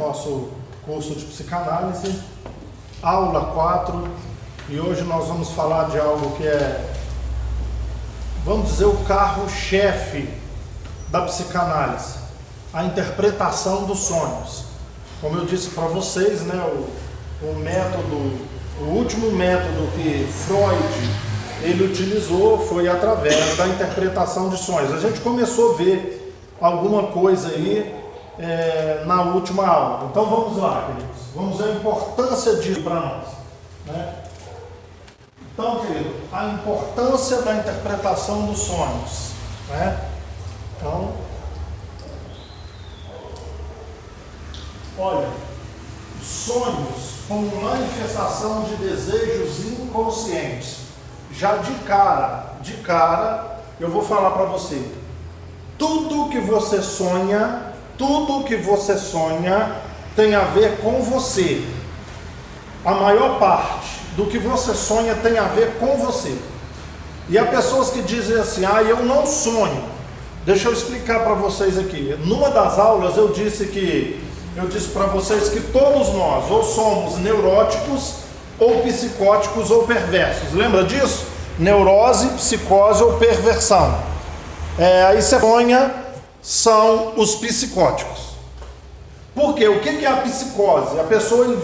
nosso curso de psicanálise, aula 4, e hoje nós vamos falar de algo que é, vamos dizer, o carro-chefe da psicanálise, a interpretação dos sonhos. Como eu disse para vocês, né, o último método que Freud ele utilizou foi através da interpretação de sonhos. A gente começou a ver alguma coisa aí na última aula. Então vamos lá, queridos. Vamos ver a importância disso para nós, né? Então, querido, a importância da interpretação dos sonhos, né? Então, olha, sonhos como manifestação de desejos inconscientes. Já de cara, eu vou falar para você, tudo que você sonha tem a ver com você. A maior parte do que você sonha tem a ver com você. E há pessoas que dizem assim, eu não sonho. Deixa eu explicar para vocês aqui. Numa das aulas eu disse para vocês que todos nós ou somos neuróticos, ou psicóticos, ou perversos. Lembra disso? Neurose, psicose ou perversão. Aí você sonha, são os psicóticos. Por quê? O que é a psicose? A pessoa não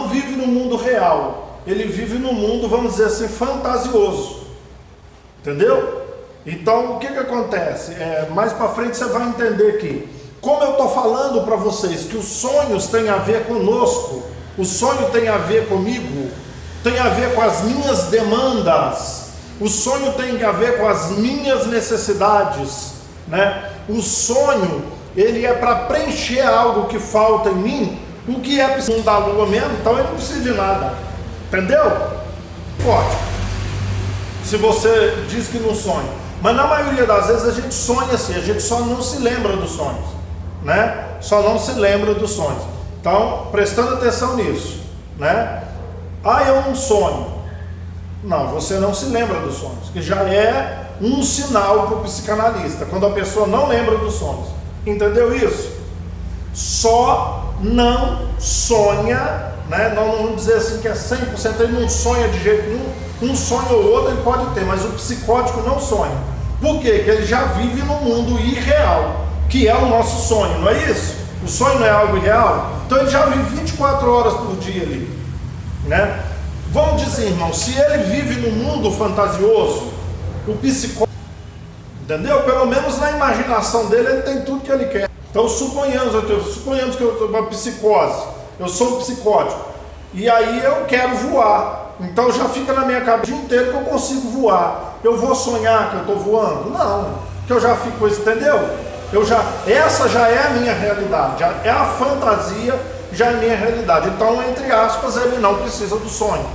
vive no mundo real. Ele vive no mundo, vamos dizer assim, fantasioso. Entendeu? Então, o que acontece? Mais para frente você vai entender que, como eu estou falando para vocês que os sonhos têm a ver conosco, o sonho tem a ver comigo, tem a ver com as minhas demandas, o sonho tem a ver com as minhas necessidades, né? O sonho, ele é para preencher algo que falta em mim, o que é preciso da lua mesmo, então ele não precisa de nada, entendeu? Pode, se você diz que não sonha, mas na maioria das vezes a gente sonha assim, a gente só não se lembra dos sonhos, né? Só não se lembra dos sonhos. Então, prestando atenção nisso, né? Eu não sonho. Não, você não se lembra dos sonhos, que já é um sinal para o psicanalista, quando a pessoa não lembra dos sonhos. Entendeu isso? Só não sonha, né? Não vamos dizer assim que é 100%, ele não sonha de jeito nenhum. Um sonho ou outro ele pode ter, mas o psicótico não sonha. Por quê? Porque ele já vive no mundo irreal, que é o nosso sonho, não é isso? O sonho não é algo irreal? Então ele já vive 24 horas por dia ali, né? Vamos dizer, irmão, se ele vive no mundo fantasioso, o psicótico, entendeu? Pelo menos na imaginação dele, ele tem tudo que ele quer. Então suponhamos que eu sou uma psicose, eu sou um psicótico, e aí eu quero voar. Então já fica na minha cabeça o dia inteiro que eu consigo voar. Eu vou sonhar que eu estou voando? Não, que eu já fico com isso, entendeu? Essa já é a minha realidade, já é a fantasia, já é a minha realidade. Então, entre aspas, ele não precisa do sonho,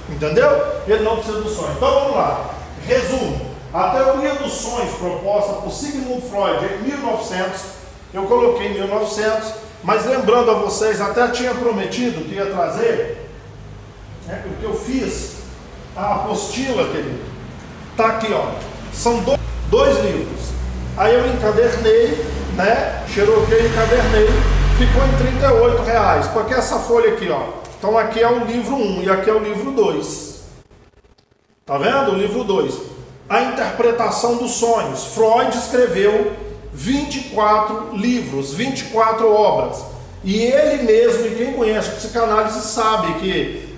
entendeu? Ele não precisa do sonho. Então vamos lá, resumo. A teoria dos sonhos proposta por Sigmund Freud em 1900, eu coloquei em 1900, mas lembrando a vocês, até tinha prometido que ia trazer, o que eu fiz, a apostila, querido, está aqui, ó, são dois livros. Aí eu encadernei, né? Xeroquei, encadernei, ficou em R$38, porque essa folha aqui, ó. Então aqui é o livro 1 e aqui é o livro 2. Tá vendo? O livro 2. A interpretação dos sonhos. Freud escreveu 24 livros, 24 obras. E ele mesmo, e quem conhece psicanálise sabe que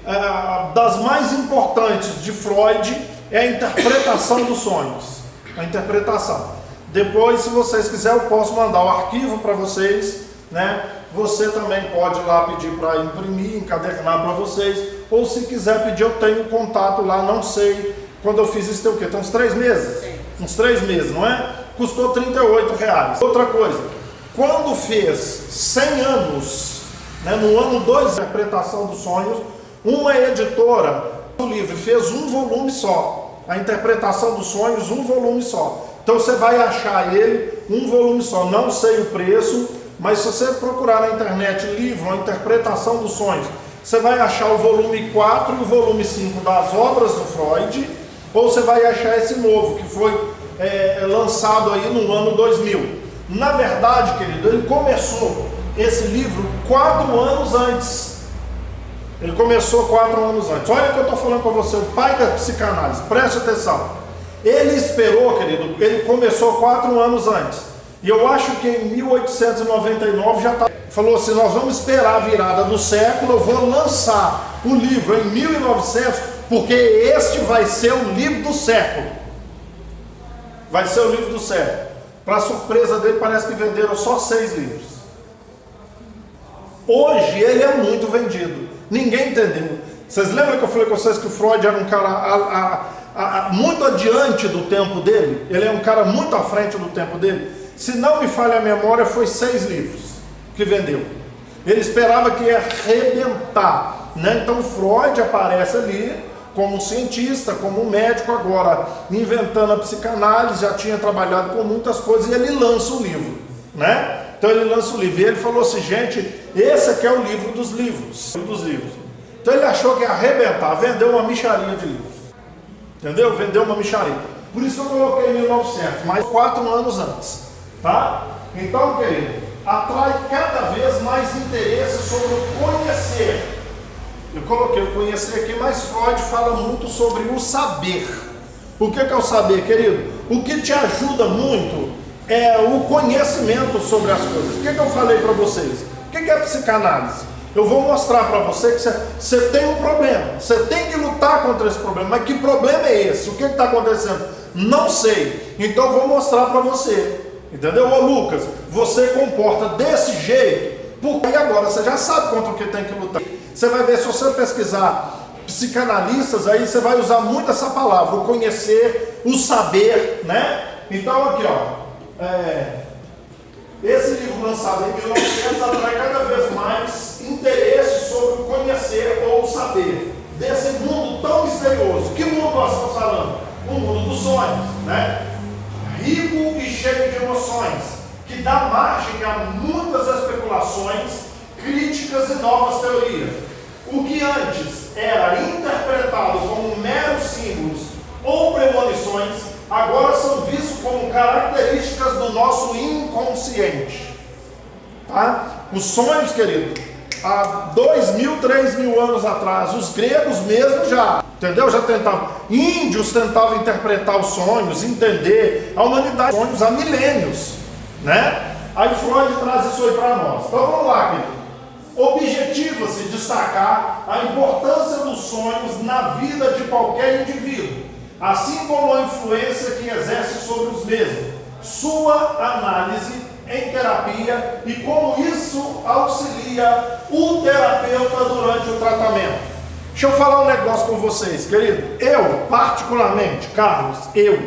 das mais importantes de Freud é a interpretação dos sonhos. A interpretação. Depois, se vocês quiserem, eu posso mandar o arquivo para vocês, né? Você também pode ir lá pedir para imprimir, encadernar para vocês, ou se quiser pedir, eu tenho contato lá, não sei, quando eu fiz isso tem o quê? Tem uns 3 meses? Sim. Uns 3 meses, não é? Custou R$38. Outra coisa, quando fez 100 anos, né, no ano 2, a interpretação dos sonhos, uma editora do livro fez um volume só, a interpretação dos sonhos, um volume só. Então você vai achar ele, um volume só, não sei o preço, mas se você procurar na internet livro, a interpretação dos sonhos, você vai achar o volume 4 e o volume 5 das obras do Freud, ou você vai achar esse novo, que foi lançado aí no ano 2000. Na verdade, querido, ele começou esse livro 4 anos antes. Ele começou 4 anos antes. Olha o que eu estou falando com você, o pai da psicanálise, preste atenção. Ele esperou, querido, ele começou 4 anos antes. E eu acho que em 1899 já falou assim, nós vamos esperar a virada do século, eu vou lançar o livro em 1900, porque este vai ser o livro do século. Vai ser o livro do século. Para surpresa dele, parece que venderam só 6 livros. Hoje ele é muito vendido. Ninguém entendeu. Vocês lembram que eu falei com vocês que o Freud era um cara muito adiante do tempo dele? Ele é um cara muito à frente do tempo dele. Se não me falha a memória, foi 6 livros que vendeu. Ele esperava que ia arrebentar, né? Então Freud aparece ali como um cientista, como um médico agora, inventando a psicanálise, já tinha trabalhado com muitas coisas, e ele lança o livro, né? Então ele lança o livro, e ele falou assim, gente, esse aqui é o livro dos livros. Então ele achou que ia arrebentar, vendeu uma mixaria de livros, entendeu? Vendeu uma mixaria. Por isso que eu coloquei 1900, mais 4 anos antes, tá? Então, querido, atrai cada vez mais interesse sobre o conhecer. Eu coloquei o conhecer aqui, mas Freud fala muito sobre o saber. O que é o saber, querido? O que te ajuda muito é o conhecimento sobre as coisas. O que eu falei para vocês? O que é a psicanálise? Eu vou mostrar para você que você tem um problema, você tem que lutar contra esse problema. Mas que problema é esse? O que está acontecendo? Não sei. Então eu vou mostrar para você. Entendeu? Ô Lucas, você comporta desse jeito, porque agora você já sabe contra o que tem que lutar. Você vai ver, se você pesquisar psicanalistas, aí você vai usar muito essa palavra, o conhecer, o saber, né? Então aqui, ó, esse livro lançado em 1900 atrai cada vez mais interesse sobre o conhecer ou o saber desse mundo tão misterioso. Que mundo nós estamos falando? O mundo dos sonhos, né? Rico e cheio de emoções, que dá margem a muitas especulações, críticas e novas teorias. O que antes era interpretado como meros símbolos ou premonições, agora são vistos como características do nosso inconsciente. Tá? Os sonhos, querido, há 2.000, 3.000 anos atrás, os gregos mesmo já, entendeu? Já tentavam, índios tentavam interpretar os sonhos, entender a humanidade, sonhos há milênios, né? Aí Freud traz isso aí para nós. Então vamos lá, querido. Objetiva-se destacar a importância dos sonhos na vida de qualquer indivíduo, assim como a influência que exerce sobre os mesmos, sua análise em terapia e como isso auxilia o terapeuta durante o tratamento. Deixa eu falar um negócio com vocês, querido. Eu, particularmente, Carlos, eu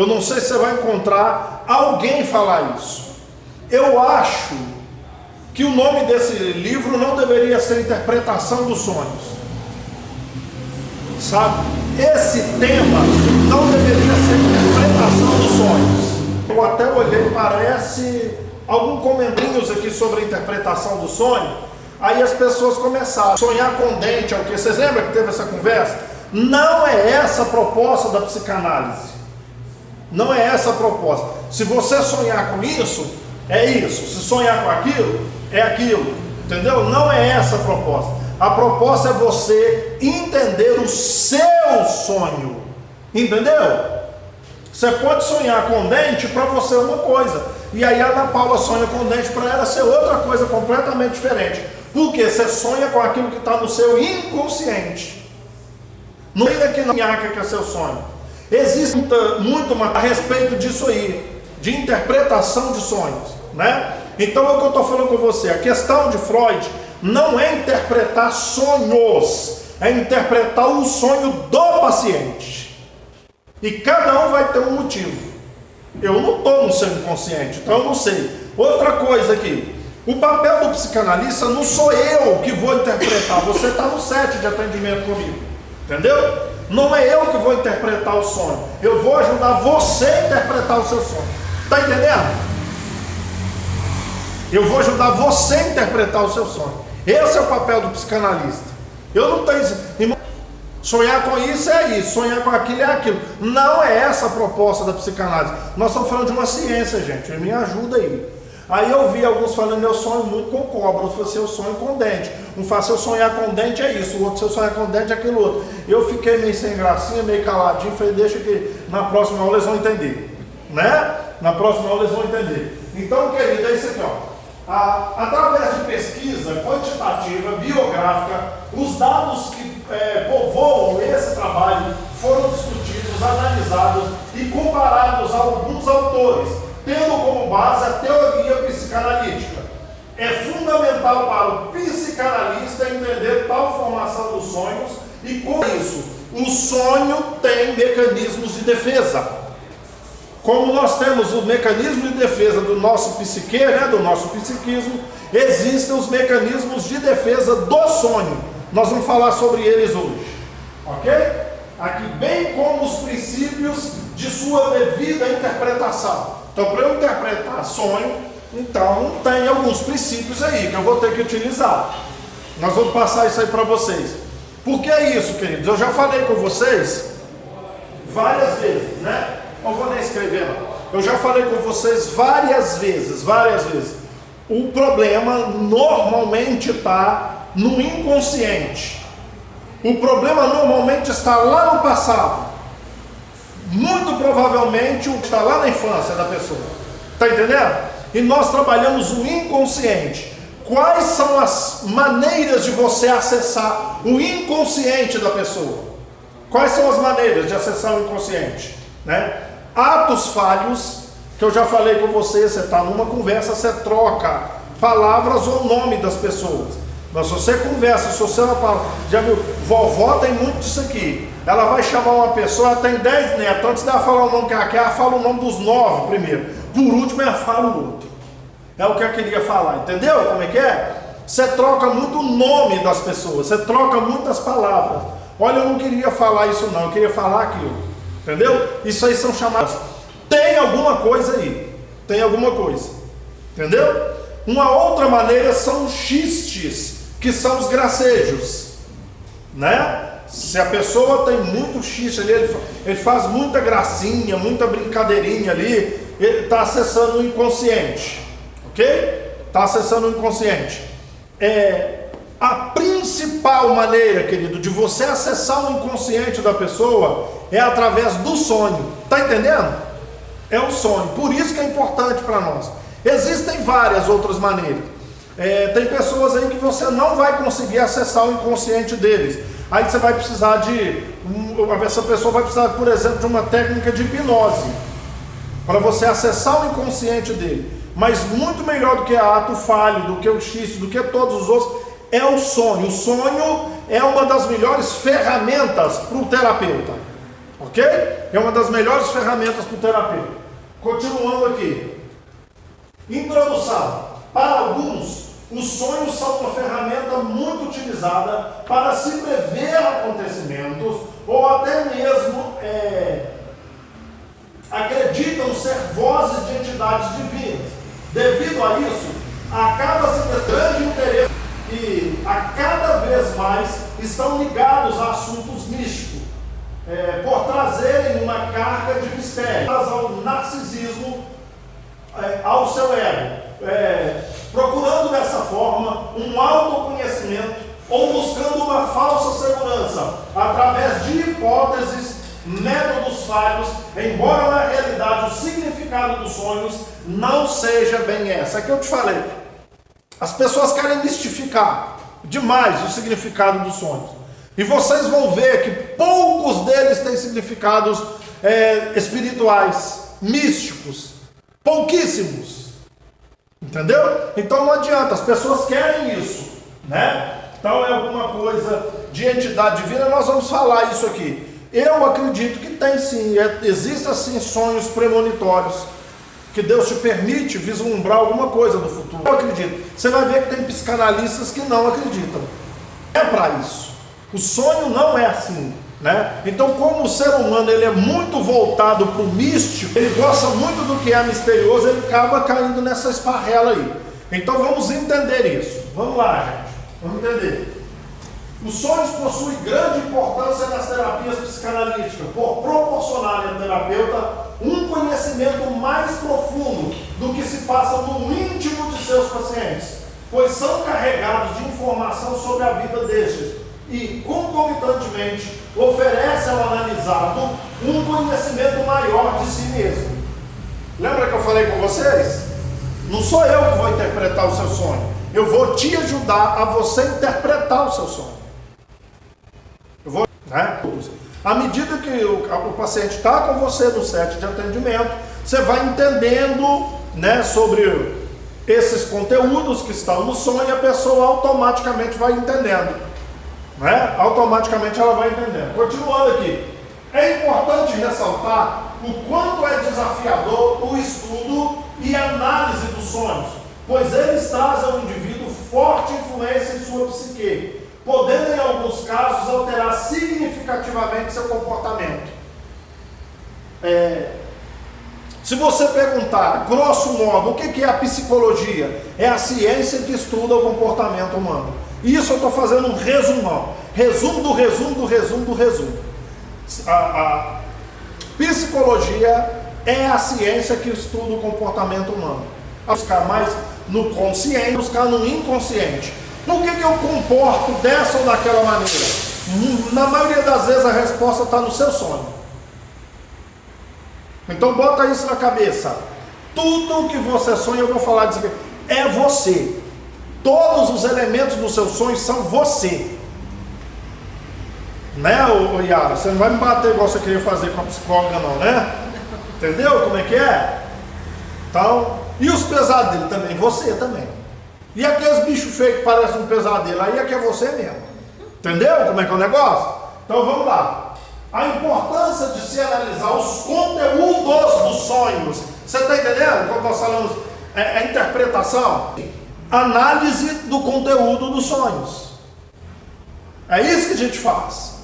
não sei se você vai encontrar alguém falar isso. Eu acho que o nome desse livro não deveria ser Interpretação dos Sonhos, sabe? Esse tema não deveria ser Interpretação dos Sonhos. Eu até olhei, parece alguns comentários aqui sobre a interpretação do sonho. Aí as pessoas começaram a sonhar com dente, é o que? Vocês lembram que teve essa conversa? Não é essa a proposta da psicanálise. Não é essa a proposta. Se você sonhar com isso, é isso. Se sonhar com aquilo, é aquilo. Entendeu? Não é essa a proposta. A proposta é você entender o seu sonho. Entendeu? Você pode sonhar com dente para você uma coisa. E aí a Ana Paula sonha com dente para ela ser outra coisa completamente diferente. Porque você sonha com aquilo que está no seu inconsciente. Não é que não que é seu sonho. Existe muito a respeito disso aí, de interpretação de sonhos, né? Então é o que eu estou falando com você. A questão de Freud não é interpretar sonhos, é interpretar o sonho do paciente. E cada um vai ter um motivo. Eu não estou no seu inconsciente, então eu não sei. Outra coisa aqui, o papel do psicanalista não sou eu que vou interpretar. Você está no set de atendimento comigo, entendeu? Não é eu que vou interpretar o sonho. Eu vou ajudar você a interpretar o seu sonho. Está entendendo? Eu vou ajudar você a interpretar o seu sonho. Esse é o papel do psicanalista. Eu não tenho... Sonhar com isso é isso, sonhar com aquilo é aquilo. Não é essa a proposta da psicanálise. Nós estamos falando de uma ciência, gente. Me ajuda aí. Aí eu vi alguns falando, eu sonho muito com cobra. Outros falaram assim, eu sonho com dente. Um fala, se eu sonhar com dente é isso. O outro, se eu sonhar com dente é aquilo outro. Eu fiquei meio sem gracinha, meio caladinho. Falei, deixa que na próxima aula eles vão entender. Né? Na próxima aula eles vão entender. Então, querido, é isso aqui, ó. Através de pesquisa quantitativa, biográfica, os dados que povoam esse trabalho foram discutidos, analisados e comparados a alguns autores, tendo como base a teoria psicanalítica. É fundamental para o psicanalista entender tal formação dos sonhos e, com isso, o sonho tem mecanismos de defesa. Como nós temos o mecanismo de defesa do nosso psique, né, do nosso psiquismo, existem os mecanismos de defesa do sonho. Nós vamos falar sobre eles hoje, ok? Aqui, bem como os princípios de sua devida interpretação. Então, para eu interpretar sonho, então tem alguns princípios aí que eu vou ter que utilizar. Nós vamos passar isso aí para vocês. Por que é isso, queridos? Eu já falei com vocês várias vezes, né? Não vou nem escrever, não. Eu já falei com vocês várias vezes. O problema normalmente está no inconsciente. O problema normalmente está lá no passado. Muito provavelmente está lá na infância da pessoa. Está entendendo? E nós trabalhamos o inconsciente. Quais são as maneiras de você acessar o inconsciente da pessoa? Quais são as maneiras de acessar o inconsciente? Né? Atos falhos, que eu já falei com você está numa conversa, você troca palavras ou nome das pessoas. Mas se você conversa, se você já viu, vovó tem muito disso aqui. Ela vai chamar uma pessoa, ela tem 10 netos, antes dela falar o nome que ela quer, ela fala o nome dos 9 primeiro. Por último, ela fala o outro. É o que ela queria falar, entendeu como é que é? Você troca muito o nome das pessoas, você troca muitas palavras. Olha, eu não queria falar isso não, eu queria falar aquilo. Entendeu? Isso aí são chamadas. Tem alguma coisa aí. Tem alguma coisa. Entendeu? Uma outra maneira são os xistes, que são os gracejos. Né? Se a pessoa tem muito xiste ali, ele faz muita gracinha, muita brincadeirinha ali, ele está acessando o inconsciente. Ok? Está acessando o inconsciente. A principal maneira, querido, de você acessar o inconsciente da pessoa é através do sonho. Está entendendo? É o sonho. Por isso que é importante para nós. Existem várias outras maneiras. Tem pessoas aí que você não vai conseguir acessar o inconsciente deles. Aí você vai precisar essa pessoa vai precisar, por exemplo, de uma técnica de hipnose para você acessar o inconsciente dele. Mas muito melhor do que ato falho, do que o xiste, do que todos os outros, é o sonho. O sonho é uma das melhores ferramentas para o terapeuta. Ok? É uma das melhores ferramentas para o terapeuta. Continuando aqui. Introdução. Para alguns, os sonhos são uma ferramenta muito utilizada para se prever acontecimentos ou até mesmo acreditam ser vozes de entidades divinas. Devido a isso, acaba-se tendo grande interesse e a cada vez mais estão ligados a assuntos místicos, por trazerem uma carga de mistério, ao narcisismo, ao seu ego, procurando dessa forma um autoconhecimento ou buscando uma falsa segurança, através de hipóteses, métodos falhos, embora na realidade o significado dos sonhos não seja bem essa. É que eu te falei. As pessoas querem mistificar demais o significado dos sonhos. E vocês vão ver que poucos deles têm significados espirituais, místicos. Pouquíssimos. Entendeu? Então não adianta, as pessoas querem isso, né? Então é alguma coisa de entidade divina, nós vamos falar isso aqui. Eu acredito que tem sim, existem assim sonhos premonitórios, que Deus te permite vislumbrar alguma coisa do futuro. Eu acredito. Você vai ver que tem psicanalistas que não acreditam. É para isso. O sonho não é assim, né? Então, como o ser humano ele é muito voltado para o místico, ele gosta muito do que é misterioso, ele acaba caindo nessa esparrela aí. Então vamos entender isso. Vamos lá, gente. Vamos entender. Os sonhos possuem grande importância nas terapias psicanalíticas, por proporcionarem ao terapeuta um conhecimento mais profundo do que se passa no íntimo de seus pacientes, pois são carregados de informação sobre a vida destes e, concomitantemente, oferece ao analisado um conhecimento maior de si mesmo. Lembra que eu falei com vocês? Não sou eu que vou interpretar o seu sonho, eu vou te ajudar a você interpretar o seu sonho. Eu vou, né? À medida que o paciente está com você no set de atendimento, você vai entendendo, né, sobre esses conteúdos que estão no sonho, e a pessoa automaticamente vai entendendo, né? Automaticamente ela vai entendendo. Continuando aqui, é importante ressaltar o quanto é desafiador o estudo e análise dos sonhos, pois eles trazem ao indivíduo forte influência em sua psique, podendo em alguns casos alterar significativamente seu comportamento. Se você perguntar, grosso modo, o que é a psicologia? É a ciência que estuda o comportamento humano. Isso eu estou fazendo um resumão. Resumo do resumo do resumo do resumo. A psicologia é a ciência que estuda o comportamento humano. Buscar mais no consciente, buscar no inconsciente. Por que eu comporto dessa ou daquela maneira? Na maioria das vezes a resposta está no seu sonho. Então bota isso na cabeça. Tudo que você sonha, eu vou falar disso aqui, é você. Todos os elementos do seu sonho são você. Né, Yara? Você não vai me bater igual você queria fazer com a psicóloga não, né? Entendeu como é que é? Então, e os pesadelos também? Você também. E aqueles bichos feios que parecem um pesadelo, aí é que é você mesmo. Entendeu como é que é o negócio? Então vamos lá. A importância de se analisar os conteúdos dos sonhos. Você está entendendo? Quando nós falamos a interpretação, análise do conteúdo dos sonhos. É isso que a gente faz.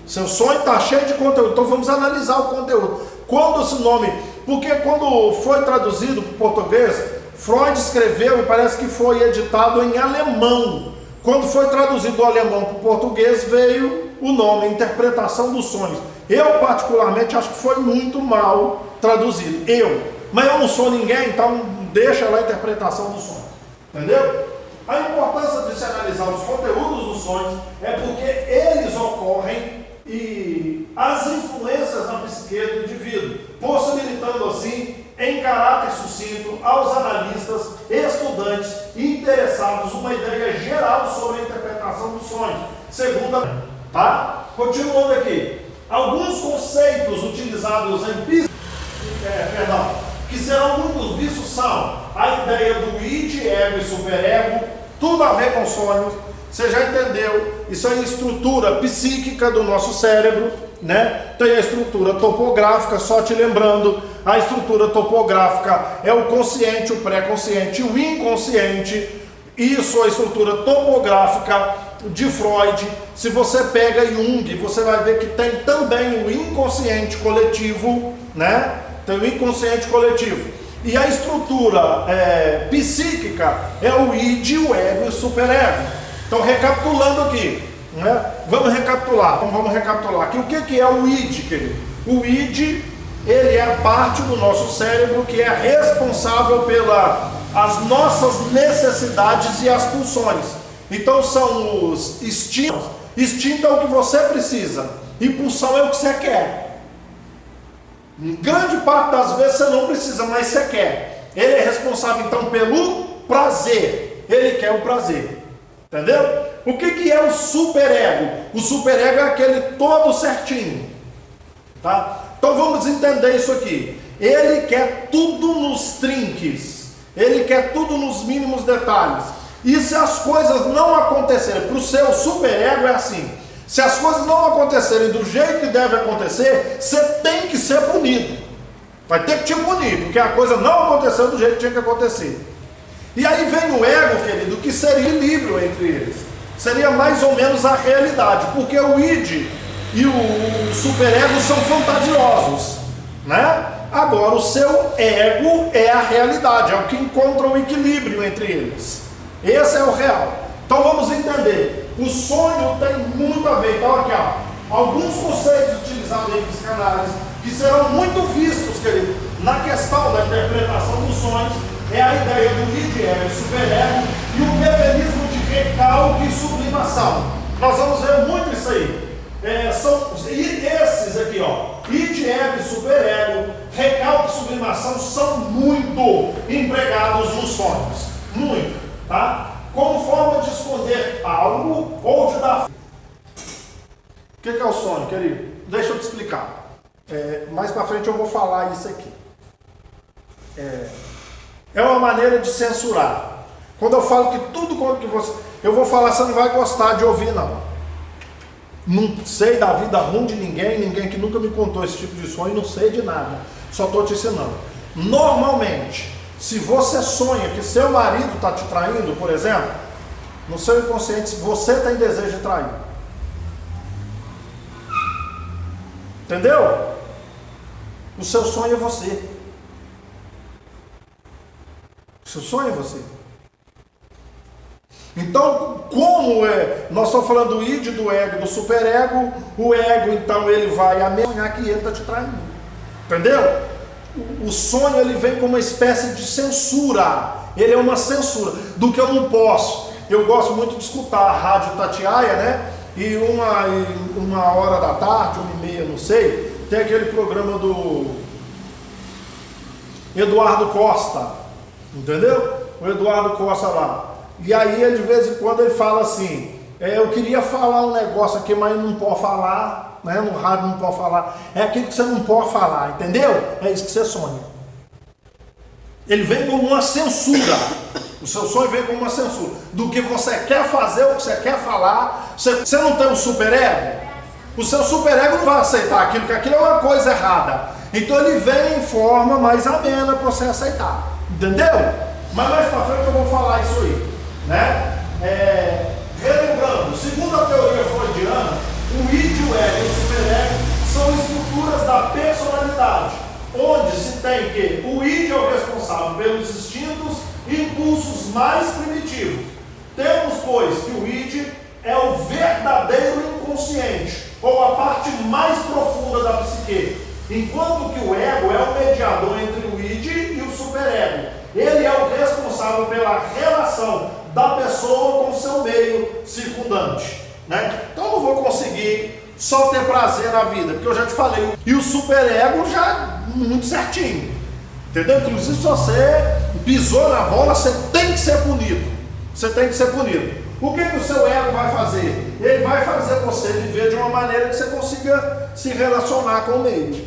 Seu sonho está cheio de conteúdo, então vamos analisar o conteúdo. Quando esse nome, porque quando foi traduzido para o português, Freud escreveu e parece que foi editado em alemão. Quando foi traduzido do alemão para o português, veio o nome, a interpretação dos sonhos. Eu particularmente acho que foi muito mal traduzido. Mas eu não sou ninguém, então deixa lá a interpretação do sonho. Entendeu? A importância de se analisar os conteúdos dos sonhos é porque eles ocorrem e as influências na psique do indivíduo, possibilitando assim, em caráter sucinto, aos analistas, estudantes e interessados uma ideia geral sobre a interpretação dos sonhos. Segunda, tá? Continuando aqui, alguns conceitos utilizados em que serão muito vistos são a ideia do id, ego e superego, tudo a ver com sonhos. Você já entendeu? Isso é a estrutura psíquica do nosso cérebro, né? Tem a estrutura topográfica, só te lembrando, a estrutura topográfica é o consciente, o pré-consciente, o inconsciente. Isso é a estrutura topográfica de Freud. Se você pega Jung, você vai ver que tem também o inconsciente coletivo, né? Tem o inconsciente coletivo. E a estrutura psíquica é o id, o ego e o superego. Então, recapitulando aqui, né? Vamos recapitular. Então, vamos recapitular aqui. O que é o id, querido? O id, ele é a parte do nosso cérebro que é responsável pelas nossas necessidades e as pulsões. Então, são os instintos. Instinto é o que você precisa. Impulsão é o que você quer. Em grande parte das vezes você não precisa, mas você quer. Ele é responsável, então, pelo prazer. Ele quer o prazer. Entendeu? O que é o superego? O superego é aquele todo certinho. Tá? Então vamos entender isso aqui. Ele quer tudo nos trinques. Ele quer tudo nos mínimos detalhes. E se as coisas não acontecerem, para o seu superego é assim. Se as coisas não acontecerem do jeito que deve acontecer, você tem que ser punido. Vai ter que te punir, porque a coisa não aconteceu do jeito que tinha que acontecer. E aí vem o ego, querido, que seria equilíbrio entre eles. Seria mais ou menos a realidade, porque o id e o superego são fantasiosos, né? Agora, o seu ego é a realidade, é o que encontra o equilíbrio entre eles. Esse é o real. Então vamos entender. O sonho tem muito a ver. Então aqui, ó, alguns conceitos utilizados em psicanálise que serão muito vistos, querido, na questão da interpretação dos sonhos, é a ideia do id, ego e superego, e o mecanismo de recalque e sublimação. Nós vamos ver muito isso aí. São esses aqui, ó, id, ego e superego, recalque e sublimação, são muito empregados nos sonhos. Muito, tá? Como forma de esconder algo ou de dar. O que é o sonho, querido? Deixa eu te explicar. Mais pra frente eu vou falar isso aqui. É uma maneira de censurar. Quando eu falo que tudo que você... Eu vou falar, você não vai gostar de ouvir, não. Não sei da vida ruim de ninguém que nunca me contou esse tipo de sonho, não sei de nada. Só estou te ensinando. Normalmente, se você sonha que seu marido está te traindo, por exemplo, no seu inconsciente você tem desejo de trair. Entendeu? O seu sonho é você. O seu sonho é você. Então, como nós estamos falando do id, do ego, do superego, o ego, então, ele vai ameaçar que ele está te traindo. Entendeu? O sonho, ele vem com uma espécie de censura. Ele é uma censura do que eu não posso. Eu gosto muito de escutar a rádio Tatiaia, né? E uma hora da tarde, 1h30, não sei, tem aquele programa do Eduardo Costa. Entendeu? O Eduardo Costa lá. E aí, ele, de vez em quando, ele fala assim, eu queria falar um negócio aqui, mas não pode falar, né? No rádio não pode falar. É aquilo que você não pode falar, entendeu? É isso que você sonha. Ele vem como uma censura. O seu sonho vem como uma censura. Do que você quer fazer, o que você quer falar. Você não tem um superego? O seu superego não vai aceitar aquilo, porque aquilo é uma coisa errada. Então ele vem em forma mais amena para você aceitar. Entendeu? Mas mais para frente eu vou falar isso aí. Né? Relembrando, segundo a teoria freudiana, o id, o ego e o superego são estruturas da personalidade, onde se tem que o id é o responsável pelos instintos e impulsos mais primitivos. Temos, pois, que o id é o verdadeiro inconsciente, ou a parte mais profunda da psique, enquanto que o ego é o mediador entre o id e o superego. Ele é o responsável pela relação da pessoa com o seu meio circundante, né? Então eu não vou conseguir só ter prazer na vida, porque eu já te falei, e o superego já muito certinho, entendeu? Inclusive, se você pisou na bola, você tem que ser punido. Você tem que ser punido. O que o seu ego vai fazer? Ele vai fazer você viver de uma maneira que você consiga se relacionar com o meio.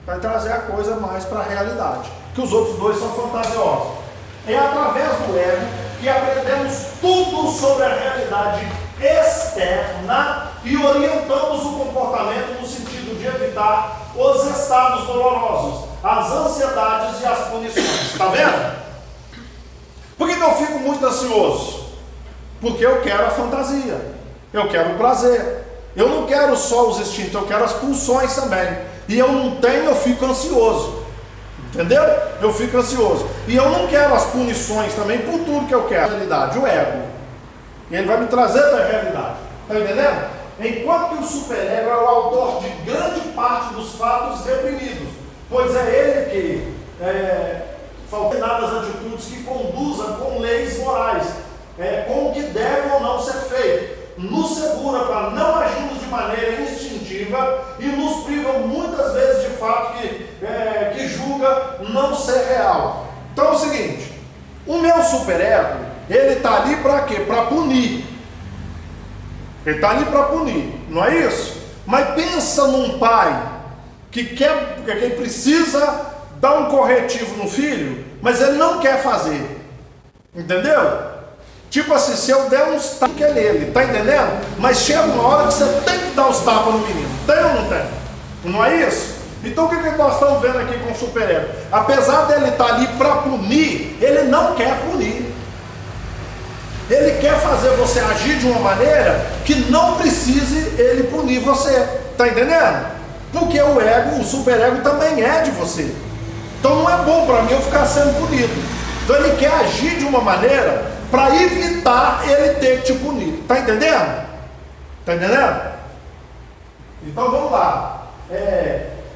Vai trazer a coisa mais para a realidade. Que os outros dois são fantasiosos. É através do ego que aprendemos tudo sobre a realidade externa e orientamos o comportamento no sentido de evitar os estados dolorosos, as ansiedades e as punições. Está vendo? Por que eu fico muito ansioso? Porque eu quero a fantasia, eu quero o prazer. Eu não quero só os instintos, eu quero as pulsões também. E eu não tenho, eu fico ansioso. Entendeu? Eu fico ansioso. E eu não quero as punições também por tudo que eu quero. A realidade, o ego. E ele vai me trazer para a realidade. Está entendendo? Enquanto que o superego é o autor de grande parte dos fatos reprimidos. Pois é ele que faltenadas atitudes que conduzam com leis morais, com o que deve ou não ser feito. Nos segura para não agirmos de maneira instintiva e nos priva muitas vezes de fato que julga não ser real. Então é o seguinte, o meu superego, ele está ali para quê? Para punir. Ele está ali para punir, não é isso? Mas pensa num pai que precisa dar um corretivo no filho, mas ele não quer fazer. Entendeu? Tipo assim, se eu der uns tapas nele, tá entendendo? Mas chega uma hora que você tem que dar os tapas no menino. Tem ou não tem? Não é isso? Então o que nós estamos vendo aqui com o superego? Apesar dele estar ali para punir, ele não quer punir. Ele quer fazer você agir de uma maneira que não precise ele punir você. Tá entendendo? Porque o ego, o superego também é de você. Então não é bom para mim eu ficar sendo punido. Então ele quer agir de uma maneira para evitar ele ter que te punir. Tá entendendo? Tá entendendo? Então vamos lá.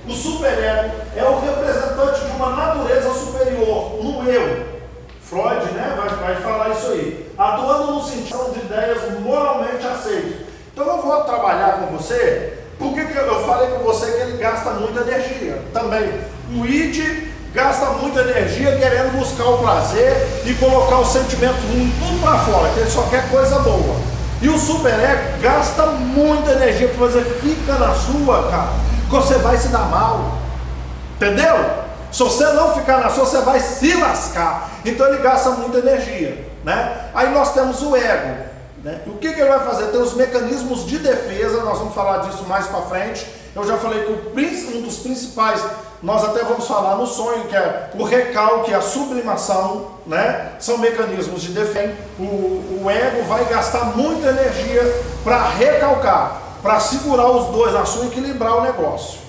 O superego é o representante de uma natureza superior no eu. Freud, né, vai falar isso aí. Atuando no sentido de ideias moralmente aceitas. Então eu vou trabalhar com você. Por que eu falei com você que ele gasta muita energia? Também. O id gasta muita energia querendo buscar o prazer e colocar o sentimento ruim tudo para fora, que ele só quer coisa boa. E o superego gasta muita energia para você fica na sua, cara, que você vai se dar mal. Entendeu? Se você não ficar na sua, você vai se lascar. Então ele gasta muita energia, né? Aí nós temos o ego, né? O que ele vai fazer? Tem os mecanismos de defesa, nós vamos falar disso mais para frente. Eu já falei que um dos principais, nós até vamos falar no sonho, que é o recalque, a sublimação, né? São mecanismos de defesa. O ego vai gastar muita energia para recalcar, para segurar os dois na sua e equilibrar o negócio.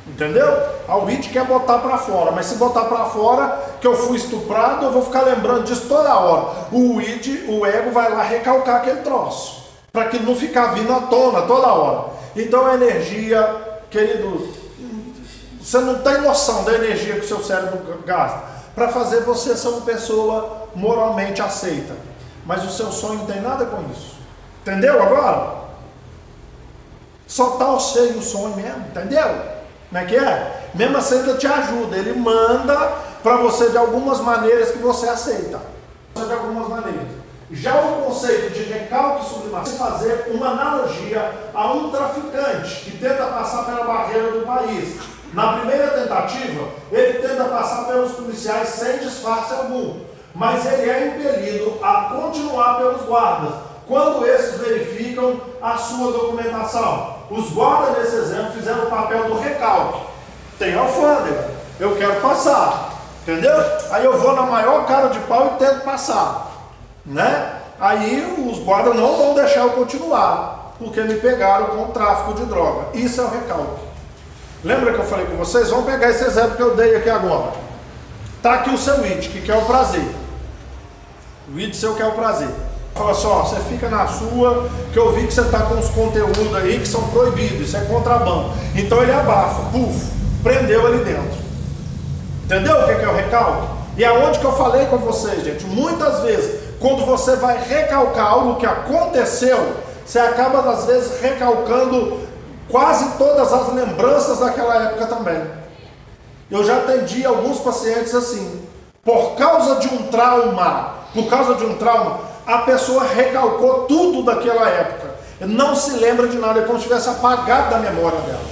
Entendeu? O id quer botar para fora, mas se botar para fora que eu fui estuprado, eu vou ficar lembrando disso toda hora. O ego vai lá recalcar aquele troço, para que não ficar vindo à tona toda hora. Então a energia, querido, você não tem noção da energia que o seu cérebro gasta para fazer você ser uma pessoa moralmente aceita. Mas o seu sonho não tem nada com isso. Entendeu agora? Só tá o ser e o sonho mesmo, entendeu? Como é que é? Mesmo assim ele te ajuda, ele manda para você de algumas maneiras que você aceita. De algumas maneiras. Já o conceito de recalque e sublimação, fazer uma analogia a um traficante que tenta passar pela barreira do país. Na primeira tentativa, ele tenta passar pelos policiais sem disfarce algum, mas ele é impelido a continuar pelos guardas, quando esses verificam a sua documentação. Os guardas, nesse exemplo, fizeram o papel do recalque. Tem alfândega, eu quero passar, entendeu? Aí eu vou na maior cara de pau e tento passar, né? Aí os guardas não vão deixar eu continuar, porque me pegaram com tráfico de droga. Isso é o recalque. Lembra que eu falei com vocês? Vamos pegar esse exemplo que eu dei aqui agora. Tá aqui o seu id, que quer o prazer. O id seu quer o prazer. Fala assim, ó, você fica na sua, que eu vi que você está com os conteúdos aí que são proibidos, isso é contrabando. Então ele abafa, puf, prendeu ali dentro. Entendeu o que é o recalque? E aonde que eu falei com vocês, gente? Muitas vezes, quando você vai recalcar algo que aconteceu, você acaba, às vezes, recalcando quase todas as lembranças daquela época também. Eu já atendi alguns pacientes assim, por causa de um trauma, a pessoa recalcou tudo daquela época. Não se lembra de nada, é como se tivesse apagado da memória dela.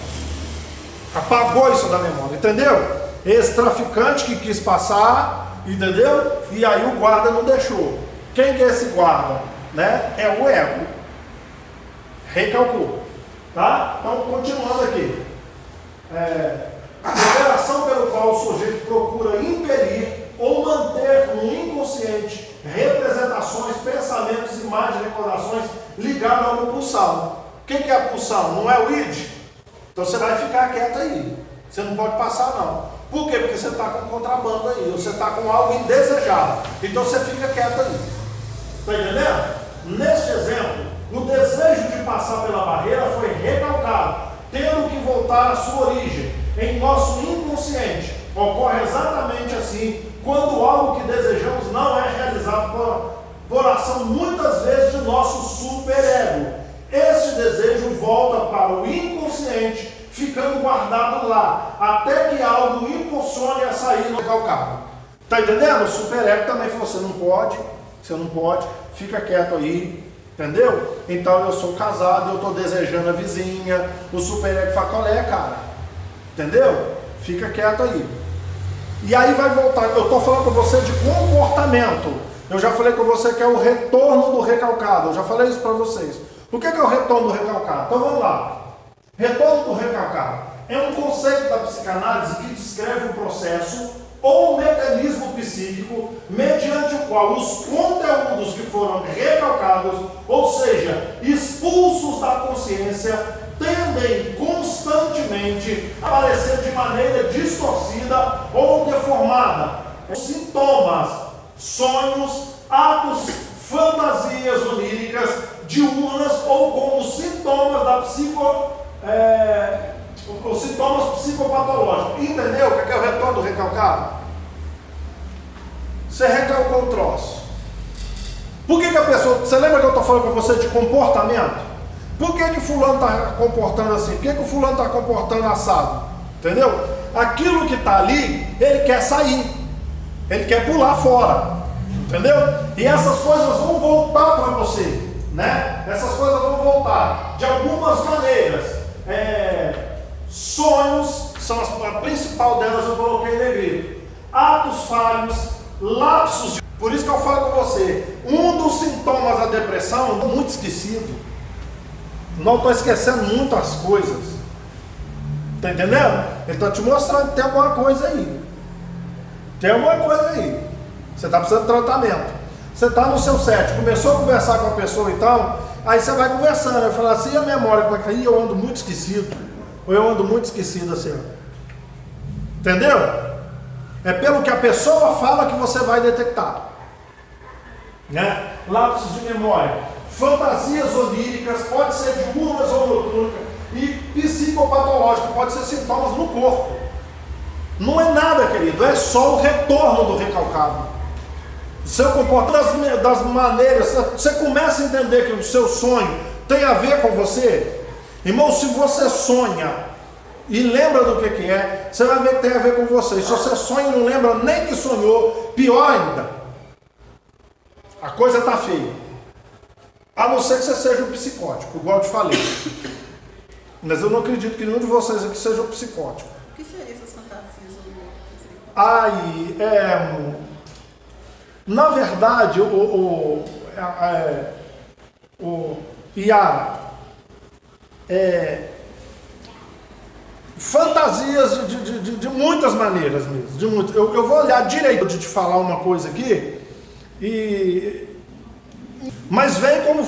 Apagou isso da memória, entendeu? Esse traficante que quis passar, entendeu? E aí o guarda não deixou. Quem que é esse guarda? Né? É o ego. Recalcou. Tá? Então, continuando aqui. A operação pelo qual o sujeito procura impelir ou manter no inconsciente representações, pensamentos, imagens, recordações ligadas a uma pulsão. O que é a pulsão? Não é o id? Então você vai ficar quieto aí. Você não pode passar não. Por quê? Porque você está com contrabando aí, você está com algo indesejado. Então você fica quieto aí. Está entendendo? Neste exemplo, o desejo de passar pela barreira foi recalcado, tendo que voltar à sua origem, em nosso inconsciente. Ocorre exatamente assim, quando algo que desejamos não é realizado por ação, muitas vezes, de nosso superego. Esse desejo volta para o inconsciente, ficando guardado lá, até que algo impulsione a sair no recalcado. Está entendendo? O superego também falou, você não pode, fica quieto aí. Entendeu? Então eu sou casado, eu estou desejando a vizinha, o superego fala, qual é, cara? Entendeu? Fica quieto aí. E aí vai voltar, eu estou falando com você de comportamento. Eu já falei com você que é o retorno do recalcado, eu já falei isso para vocês. O que é o retorno do recalcado? Então vamos lá. Retorno do recalcado é um conceito da psicanálise que descreve o processo ou mecanismo psíquico mediante o qual os conteúdos que foram recalcados, ou seja, expulsos da consciência, tendem constantemente a aparecer de maneira distorcida ou deformada, Sintomas, sonhos, atos, fantasias oníricas, diurnas ou como sintomas da os sintomas psicopatológicos. Entendeu o que é o retorno do recalcado? Você recalcou o troço. Por que a pessoa... Você lembra que eu estou falando com você de comportamento? Por que fulano está comportando assim? Por que o fulano está comportando assado? Entendeu? Aquilo que está ali, ele quer sair. Ele quer pular fora. Entendeu? E essas coisas vão voltar para você. Né? Essas coisas vão voltar de algumas maneiras. Sonhos, são a principal delas, eu coloquei em negrito. Atos falhos, lapsos. Por isso que eu falo com você, um dos sintomas da depressão, muito esquecido. Não estou esquecendo muitas coisas. Está entendendo? Ele está te mostrando que tem alguma coisa aí. Tem alguma coisa aí. Você está precisando de tratamento. Você está no seu set, começou a conversar com a pessoa então, aí você vai conversando, vai falar assim, e a memória, como é que é? Eu ando muito esquecido. Ou eu ando muito esquecido assim. Entendeu? É pelo que a pessoa fala que você vai detectar. Né? Lapsos de memória, fantasias oníricas, pode ser diurnas ou noturnas, e psicopatológico, pode ser sintomas no corpo. Não é nada, querido, é só o retorno do recalcado. Seu comportamento das maneiras, você começa a entender que o seu sonho tem a ver com você. Irmão, se você sonha e lembra do que é, você vai ver que tem a ver com você. E se você sonha e não lembra nem que sonhou, pior ainda, a coisa está feia. A não ser que você seja um psicótico, igual eu te falei. Mas eu não acredito que nenhum de vocês aqui seja um psicótico. O que seriam essas fantasias? Na verdade, Iara, fantasias de muitas maneiras mesmo. Eu vou olhar direito de te falar uma coisa aqui, mas vem como...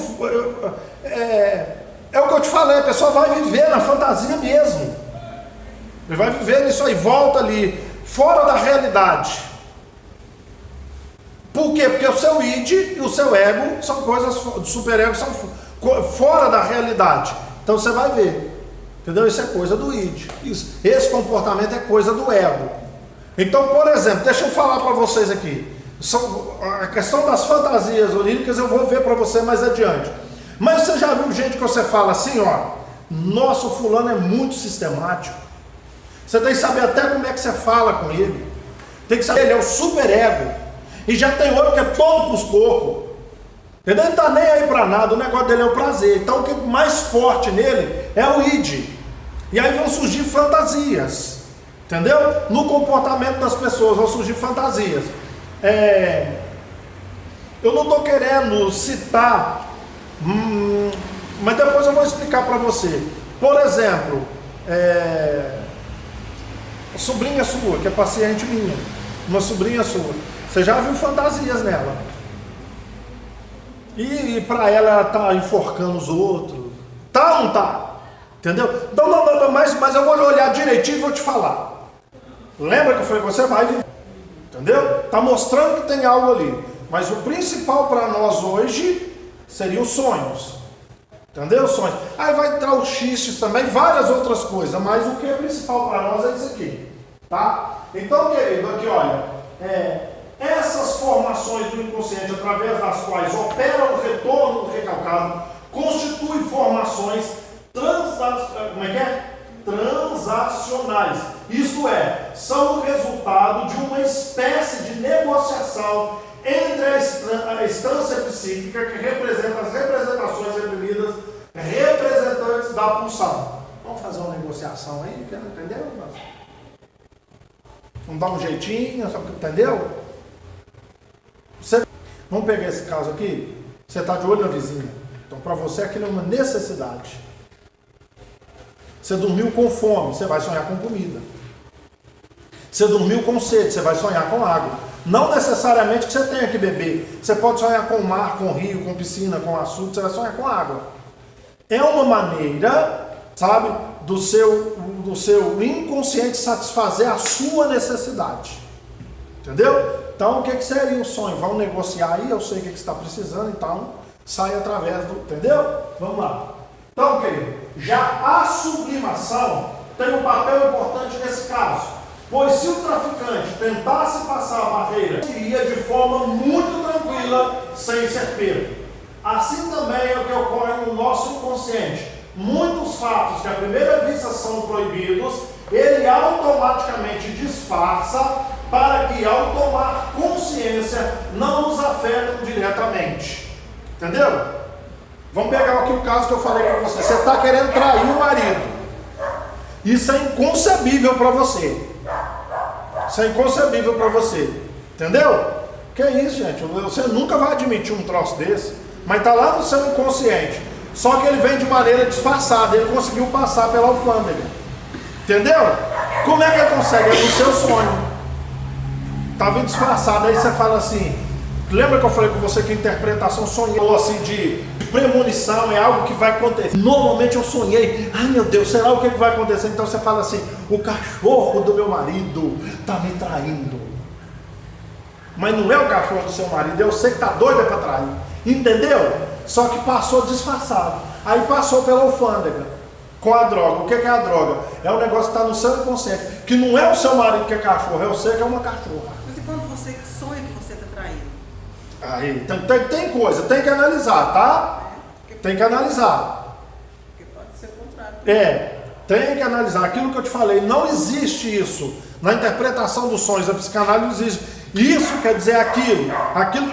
É o que eu te falei, a pessoa vai viver na fantasia mesmo. Ele vai viver isso aí, volta ali, fora da realidade. Por quê? Porque o seu id e o seu ego são coisas, do superego são fora da realidade. Então você vai ver. Entendeu? Isso é coisa do id. Esse comportamento é coisa do ego. Então, por exemplo, deixa eu falar para vocês aqui. A questão das fantasias oníricas eu vou ver para você mais adiante. Mas você já viu gente que você fala assim, ó, nossa, o fulano é muito sistemático. Você tem que saber até como é que você fala com ele. Tem que saber, ele é o superego. E já tem outro que é todo pros cocos. Ele não está nem aí para nada, o negócio dele é o prazer. Então o que mais forte nele é o id. E aí vão surgir fantasias. Entendeu? No comportamento das pessoas vão surgir fantasias. Eu não estou querendo citar, mas depois eu vou explicar para você. Por exemplo, a sobrinha sua, que é paciente minha, uma sobrinha sua, você já viu fantasias nela. E para ela tá enforcando os outros. Tá ou não tá? Entendeu? Não, mas eu vou olhar direitinho e vou te falar. Lembra que eu falei que você vai viver. Entendeu? Tá mostrando que tem algo ali. Mas o principal para nós hoje seriam os sonhos. Entendeu? Sonhos. Aí vai entrar os xistes também, várias outras coisas. Mas o que é principal para nós é isso aqui. Tá? Então, querido, aqui olha. Essas formações do inconsciente, através das quais opera o retorno do recalcado, constituem formações transacionais. Isto é, são o resultado de uma espécie de negociação entre a instância psíquica, que representa as representações reprimidas, representantes da pulsão. Vamos fazer uma negociação aí, entendeu? Vamos dar um jeitinho, entendeu? Vamos pegar esse caso aqui. Você está de olho na vizinha. Então, para você, aquilo é uma necessidade. Você dormiu com fome, você vai sonhar com comida. Você dormiu com sede, você vai sonhar com água. Não necessariamente que você tenha que beber. Você pode sonhar com mar, com rio, com piscina, com açude, você vai sonhar com água. É uma maneira, sabe, do seu inconsciente satisfazer a sua necessidade. Entendeu? Então, o que seria o sonho? Vamos negociar aí, eu sei o que você está precisando, então sai através do... Entendeu? Vamos lá. Então, querido, já a sublimação tem um papel importante nesse caso, pois se o traficante tentasse passar a barreira, iria de forma muito tranquila, sem ser pego. Assim também é o que ocorre no nosso inconsciente. Muitos fatos que à primeira vista são proibidos, ele automaticamente disfarça para que, ao tomar consciência, não nos afetam diretamente. Entendeu? Vamos pegar aqui o caso que eu falei para você. Você está querendo trair o marido. Isso é inconcebível para você. Isso é inconcebível para você. Entendeu? Que é isso, gente? Você nunca vai admitir um troço desse, mas está lá no seu inconsciente. Só que ele vem de maneira disfarçada. Ele conseguiu passar pela alfândega. Entendeu? Como é que ele consegue? É no seu sonho. Está vindo disfarçado. Aí você fala assim... Lembra que eu falei com você que a interpretação sonhou assim de premonição, é algo que vai acontecer. Normalmente eu sonhei, ai meu Deus, será o que vai acontecer? Então você fala assim, o cachorro do meu marido está me traindo. Mas não é o cachorro do seu marido, eu sei que está doida para trair. Entendeu? Só que passou disfarçado. Aí passou pela alfândega com a droga. O que é a droga? É um negócio que está no seu inconsciente. Que não é o seu marido que é cachorro, é você que é uma cachorra. Mas e quando você sonha que você está traindo? Aí, tem coisa, tem que analisar, tá? Tem que analisar. Porque pode ser o contrário. Tem que analisar. Aquilo que eu te falei, não existe isso. Na interpretação dos sonhos, a psicanálise não existe. Isso quer dizer aquilo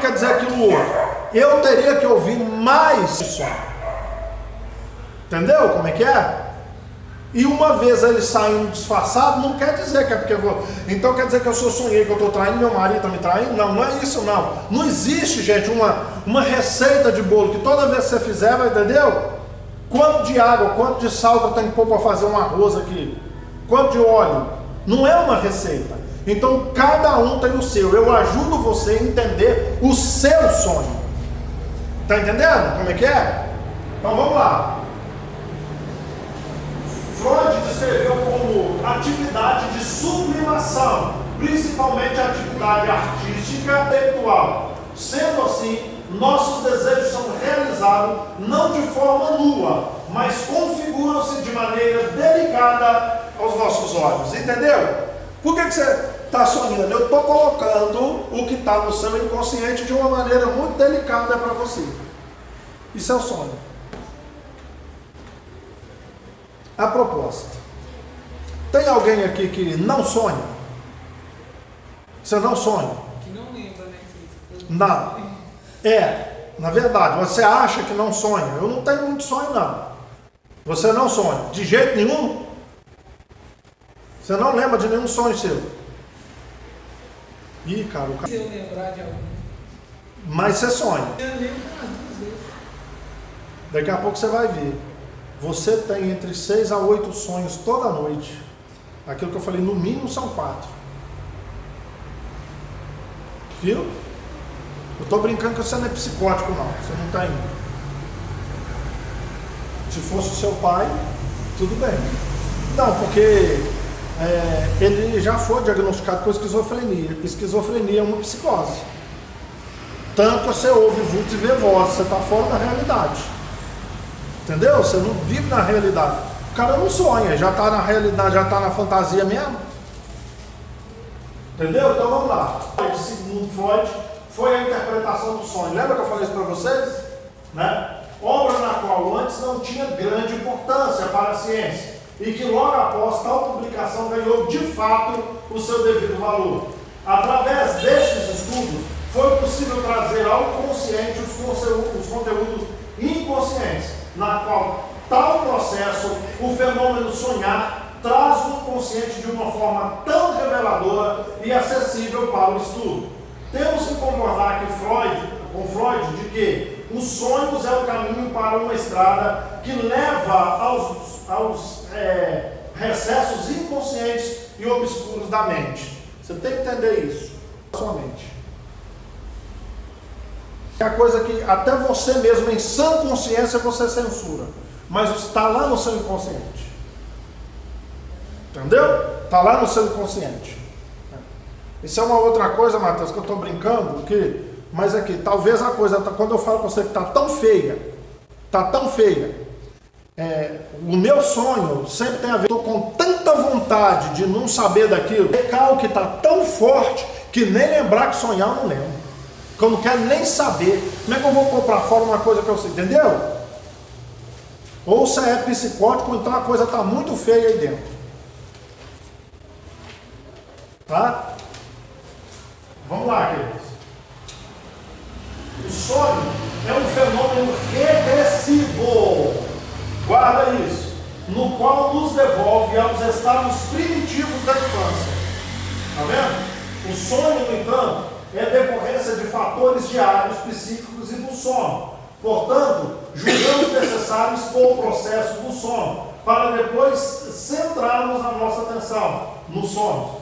quer dizer aquilo outro. Eu teria que ouvir mais sonho. Entendeu como é que é? E uma vez ele saindo disfarçado, não quer dizer que é porque eu vou... Então quer dizer que eu sonhei que eu estou traindo, meu marido está me traindo? Não, não é isso não. Não existe, gente, uma receita de bolo que toda vez que você fizer, vai, entendeu? Quanto de água, quanto de sal que eu tenho que pôr para fazer um arroz aqui? Quanto de óleo? Não é uma receita. Então cada um tem o seu. Eu ajudo você a entender o seu sonho. Está entendendo como é que é? Então vamos lá. Freud descreveu como atividade de sublimação, principalmente a atividade artística e intelectual. Sendo assim, nossos desejos são realizados não de forma nua, mas configuram-se de maneira delicada aos nossos olhos. Entendeu? Por que você está sonhando? Eu estou colocando o que está no seu inconsciente de uma maneira muito delicada para você. Isso é o sonho. A proposta. Tem alguém aqui que não sonha? Você não sonha? Que não lembra, né? Não. Na verdade, você acha que não sonha. Eu não tenho muito sonho, não. Você não sonha? De jeito nenhum? Você não lembra de nenhum sonho seu? Ih, cara, o cara... Se eu lembrar de algum. Mas você sonha. Eu lembro duas vezes. Daqui a pouco você vai ver. Você tem entre 6 a 8 sonhos toda noite. Aquilo que eu falei, no mínimo são 4. Viu? Eu estou brincando que você não é psicótico, não. Você não tem. Se fosse o seu pai, tudo bem. Não, porque ele já foi diagnosticado com esquizofrenia. Esquizofrenia é uma psicose. Tanto que você ouve vultos e vê vozes, você está fora da realidade. Entendeu? Você não vive na realidade. O cara não sonha, já está na realidade, já está na fantasia mesmo. Entendeu? Então vamos lá. Segundo Freud, foi a interpretação do sonho. Lembra que eu falei isso para vocês? Né? Obra na qual antes não tinha grande importância para a ciência e que logo após tal publicação ganhou de fato o seu devido valor. Através desses estudos, foi possível trazer ao consciente os conteúdos inconscientes, na qual tal processo, o fenômeno sonhar, traz o consciente de uma forma tão reveladora e acessível para o estudo. Temos que concordar com Freud de que os sonhos é o caminho para uma estrada que leva aos recessos inconscientes e obscuros da mente. Você tem que entender isso, sua mente. É a coisa que até você mesmo, em sã consciência, você censura. Mas está lá no seu inconsciente. Entendeu? Está lá no seu inconsciente. Isso é uma outra coisa, Matheus, que eu estou brincando aqui, mas aqui, talvez a coisa, quando eu falo com você que está tão feia, o meu sonho sempre tem a ver, estou com tanta vontade de não saber daquilo, o recalque está tão forte que nem lembrar que sonhar eu não lembro, que eu não quero nem saber. Como é que eu vou pôr para fora uma coisa que eu sei, entendeu? Ou se é psicótico, então a coisa está muito feia aí dentro. Tá? Vamos lá, queridos. O sonho é um fenômeno regressivo, guarda isso, no qual nos devolve aos estados primitivos da infância. Tá vendo? O sonho, no entanto, é decorrência de fatores diários, psíquicos e do sono. Portanto, julgamos necessário expor o processo do sono, para depois centrarmos a nossa atenção no sono.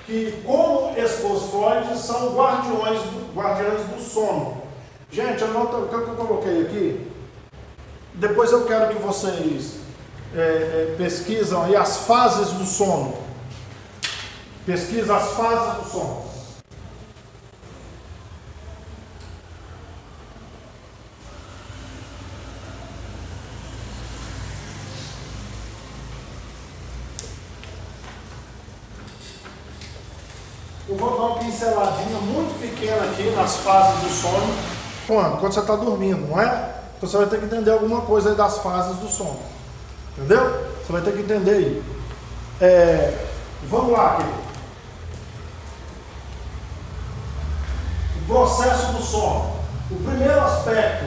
Que, como expôs Freud, são guardiões do sono. Gente, anota o que eu coloquei aqui. Depois eu quero que vocês pesquisam aí as fases do sono. Pesquisa as fases do sono. Eu vou dar uma pinceladinha muito pequena aqui nas fases do sono. Quando você está dormindo, não é? Então você vai ter que entender alguma coisa aí das fases do sono. Entendeu? Você vai ter que entender aí. Vamos lá, querido. O processo do sono. O primeiro aspecto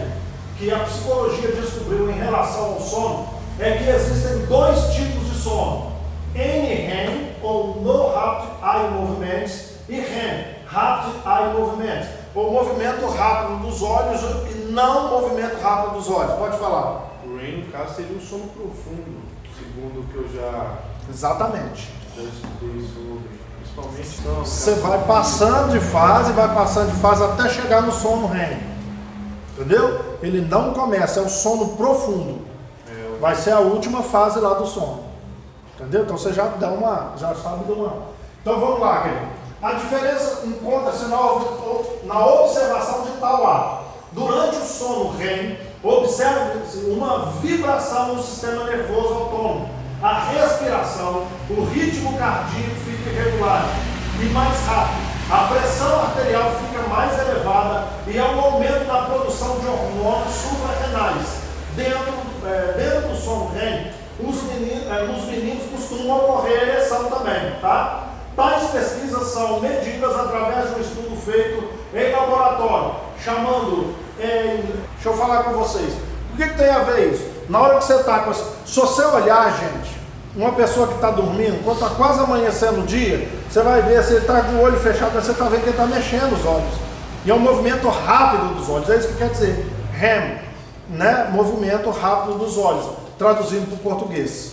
que a psicologia descobriu em relação ao sono é que existem dois tipos de sono. NREM, ou No Rapid Eye Movements, e REM, Rapid Eye Movements, ou movimento rápido dos olhos e não movimento rápido dos olhos. Pode falar. O REM, no caso, seria um sono profundo, segundo o que eu já Exatamente. estudei sobre, principalmente. Você vai passando de fase até chegar no sono REM. Entendeu? Ele não começa, é o sono profundo. Vai ser a última fase lá do sono. Entendeu? Então você já sabe de uma. Então vamos lá, querido. A diferença encontra-se na observação de tal ato. Durante o sono REM, observa-se uma vibração no sistema nervoso autônomo. A respiração, o ritmo cardíaco fica irregular e mais rápido. A pressão arterial fica mais elevada e há um aumento na produção de hormônios suprarrenais. Dentro do sono REM, nos meninos costumam ocorrer ereção também, tá? Tais pesquisas são medidas através de um estudo feito em laboratório, deixa eu falar com vocês, o que tem a ver isso? Na hora que você está com... Se você olhar, gente, uma pessoa que está dormindo, quando está quase amanhecendo o dia, você vai ver, se ele está com o olho fechado, você está vendo que ele está mexendo os olhos, e é um movimento rápido dos olhos, é isso que quer dizer, REM, né? Movimento rápido dos olhos, traduzindo para o português,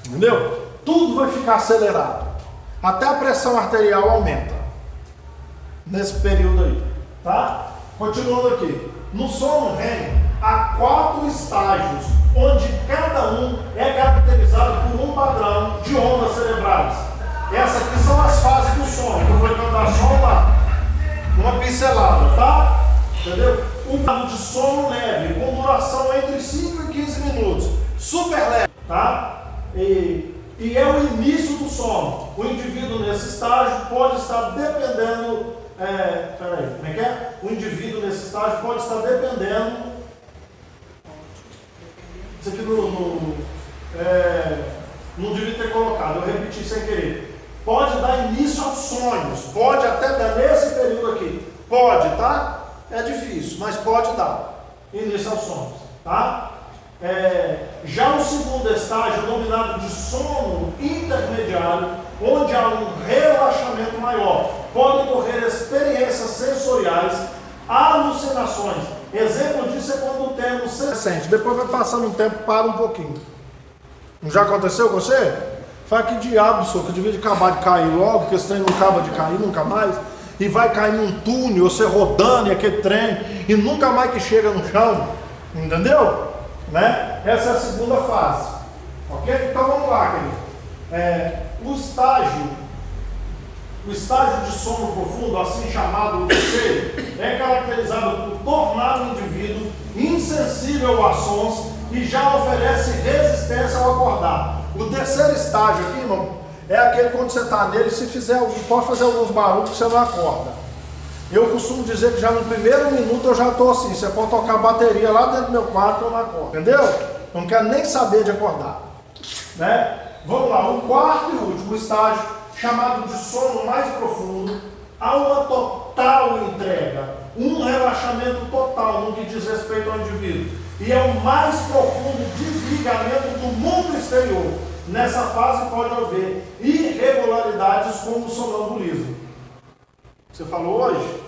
entendeu? Tudo vai ficar acelerado. Até a pressão arterial aumenta. Nesse período aí. Tá? Continuando aqui. No sono REM, há 4 estágios, onde cada um é caracterizado por um padrão de ondas cerebrais. Essas aqui são as fases do sono. Eu vou mandar só uma pincelada, tá? Entendeu? Um estado de sono leve, com duração entre 5 e 15 minutos. Super leve, tá? E é o início do sono. O indivíduo nesse estágio pode estar dependendo. Como é que é? O indivíduo nesse estágio pode estar dependendo. Isso aqui não devia ter colocado, eu repeti sem querer. Pode dar início aos sonhos. Pode até dar nesse período aqui. Pode, tá? É difícil, mas pode dar início aos sonhos, tá? Já o segundo estágio, denominado de sono intermediário, onde há um relaxamento maior, podem ocorrer experiências sensoriais, alucinações. Exemplo disso é quando temos sente. Depois vai passando um tempo, para um pouquinho. Não já aconteceu com você? Fala, que diabo, senhor, que eu devia acabar de cair logo, porque esse trem não acaba de cair nunca mais, e vai cair num túnel, você rodando e aquele trem, e nunca mais que chega no chão, entendeu? Né? Essa é a segunda fase, ok? Então vamos lá, querido. O estágio de sono profundo, assim chamado terceiro, é caracterizado por tornar o indivíduo insensível a sons e já oferece resistência ao acordar. O terceiro estágio aqui, irmão, é aquele quando você está nele, se fizer, pode fazer alguns barulhos que você não acorda. Eu costumo dizer que já no primeiro minuto eu já estou assim, você pode tocar bateria lá dentro do meu quarto que eu não acordo, entendeu? Eu não quero nem saber de acordar, né? Vamos lá, o quarto e último estágio, chamado de sono mais profundo, há uma total entrega, um relaxamento total no que diz respeito ao indivíduo, e é o mais profundo desligamento do mundo exterior. Nessa fase pode haver irregularidades como o sonambulismo. Você falou hoje?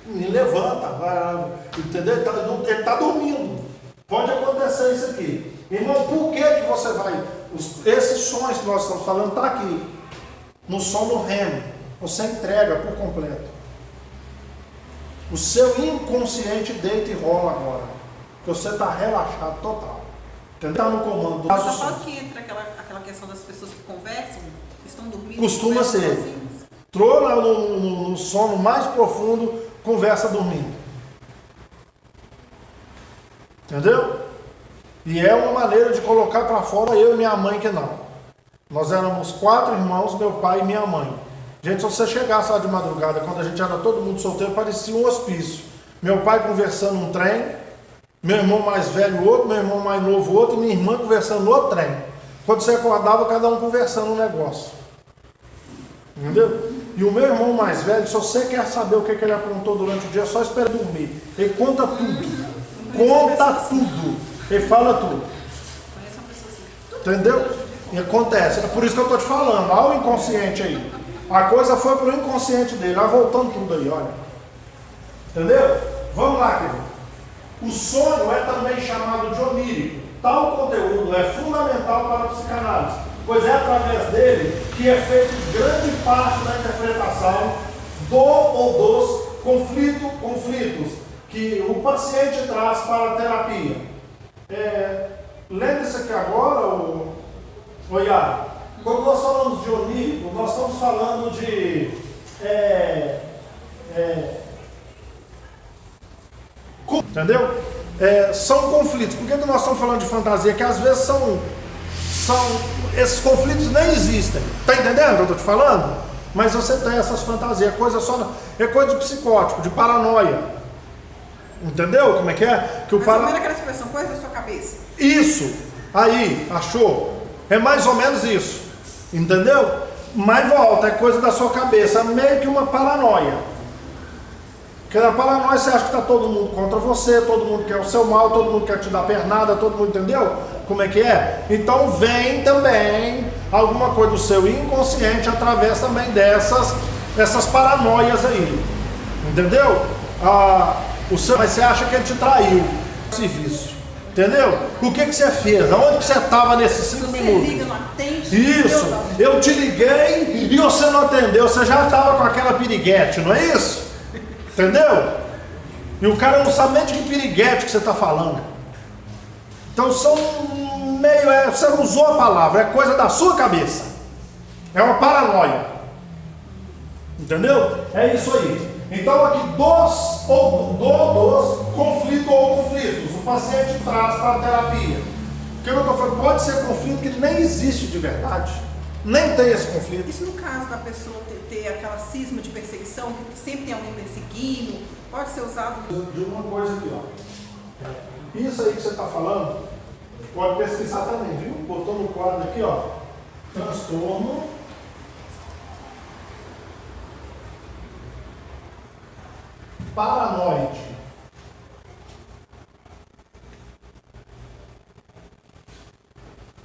Me levanta, vai, entendeu? Ele está dormindo. Pode acontecer isso aqui. Irmão, por que você vai... Esses sons que nós estamos falando estão aqui. No sono REM. Você entrega por completo. O seu inconsciente deita e rola agora. Porque você está relaxado total. Está no comando do Essa fase que entra aquela questão das pessoas que conversam, que estão dormindo. Costuma ser. Sozinhos. Entrou lá no sono mais profundo, conversa dormindo. Entendeu? E é uma maneira de colocar para fora eu e minha mãe que não. Nós éramos 4 irmãos, meu pai e minha mãe. Gente, se você chegasse lá de madrugada, quando a gente era todo mundo solteiro, parecia um hospício. Meu pai conversando num trem, meu irmão mais velho outro, meu irmão mais novo outro, e minha irmã conversando no outro trem. Quando você acordava, cada um conversando um negócio. Entendeu? E o meu irmão mais velho, se você quer saber o que ele aprontou durante o dia, só espera dormir. Ele conta tudo. Conta tudo. Ele fala tudo. Entendeu? E acontece. É por isso que eu estou te falando. Olha o inconsciente aí. A coisa foi para o inconsciente dele. Vai voltando tudo aí, olha. Entendeu? Vamos lá, querido. O sonho é também chamado de onírico. Tal conteúdo é fundamental para a psicanálise, pois é através dele que é feita grande parte da interpretação do ou dos conflitos que o paciente traz para a terapia. Lembre-se aqui agora, Iara, quando nós falamos de onírico, nós estamos falando de entendeu? São conflitos. Por que nós estamos falando de fantasia? Que às vezes esses conflitos nem existem. Está entendendo o que eu estou te falando? Mas você tem essas fantasias, é coisa de psicótico, de paranoia. Entendeu como é que é? Que o aquela expressão, coisa da sua cabeça. Isso! Aí, achou? É mais ou menos isso. Entendeu? Mas volta, é coisa da sua cabeça, meio que uma paranoia. Porque na paranoia você acha que está todo mundo contra você, todo mundo quer o seu mal, todo mundo quer te dar pernada, todo mundo, entendeu? Como é que é? Então vem também alguma coisa do seu inconsciente através também dessas paranoias aí. Entendeu? Mas você acha que ele te traiu no serviço. Entendeu? O que você fez? Aonde que você estava nesses 5 minutos? Liga, não atende, isso! Eu te liguei e você não atendeu, você já estava com aquela piriguete, não é isso? Entendeu? E o cara não sabe nem de que piriguete que você está falando. Então são meio... você não usou a palavra, é coisa da sua cabeça. É uma paranoia. Entendeu? É isso aí. Então aqui dos conflitos ou conflitos o paciente traz para a terapia. O que eu estou falando? Pode ser conflito que nem existe de verdade. Nem tem esse conflito. Isso no caso da pessoa ter aquela cisma de perseguição, que sempre tem alguém perseguindo, pode ser usado... De uma coisa aqui, ó. Isso aí que você está falando, pode pesquisar também, viu? Botou no quadro aqui, ó. Transtorno paranoide.